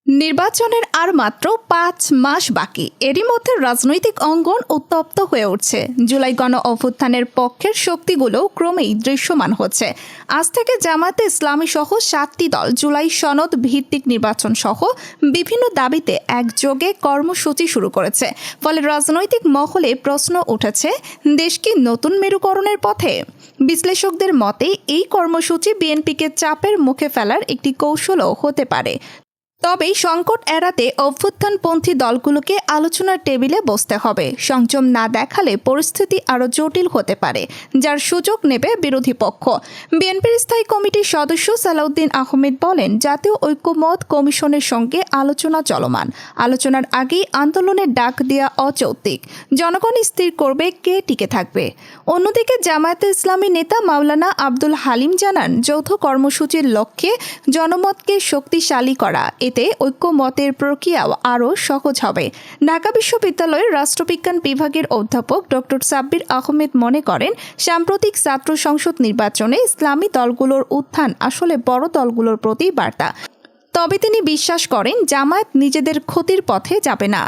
নির্বাচনের আর মাত্র ৫ মাস বাকি। এরই মধ্যে রাজনৈতিক অঙ্গন উত্তপ্ত হয়ে উঠছে। জুলাই গণ অভ্যুত্থানের পক্ষের শক্তিগুলো ক্রমেই দৃশ্যমান হচ্ছে। আজ থেকে জামায়াতে ইসলামী সহ ৭টি দল জুলাই সনদ ভিত্তিক নির্বাচন সহ বিভিন্ন দাবিতে একযোগে কর্মসূচি শুরু করেছে। ফলে রাজনৈতিক মহলে প্রশ্ন উঠেছে, দেশ কি নতুন মেরুকরণের পথে? বিশ্লেষকদের মতে এই কর্মসূচি বিএনপিকে চাপের মুখে ফেলার একটি কৌশলও হতে পারে। তবে সংকট এড়াতে অভ্যুত্থানপন্থী দলগুলোকে আলোচনার টেবিলে বসতে হবে। সংযম না দেখালে পরিস্থিতি আরও জটিল হতে পারে, যার সুযোগ নেবে বিরোধী পক্ষ। বিএনপির স্থায়ী কমিটির সদস্য সালাউদ্দিন আহমেদ বলেন, জাতীয় ঐক্যমত কমিশনের সঙ্গে আলোচনা চলমান। আলোচনার আগেই আন্দোলনের ডাক দেওয়া অযৌক্তিক। জনগণ স্থির করবে কে টিকে থাকবে। অন্যদিকে জামায়াতে ইসলামী নেতা মাওলানা আব্দুল হালিম জানান, যৌথ কর্মসূচির লক্ষ্যে জনমতকে শক্তিশালী করা, এতে ঐক্যমতের প্রক্রিয়াও আরও সহজ হবে। ঢাকা বিশ্ববিদ্যালয়ের রাষ্ট্রবিজ্ঞান বিভাগের অধ্যাপক ডক্টর সাব্বির আহমেদ মনে করেন, সাম্প্রতিক ছাত্র সংসদ নির্বাচনে ইসলামী দলগুলোর উত্থান আসলে বড় দলগুলোর প্রতি বার্তা। তবে তিনি বিশ্বাস করেন, জামায়াত নিজেদের ক্ষতির পথে যাবে না।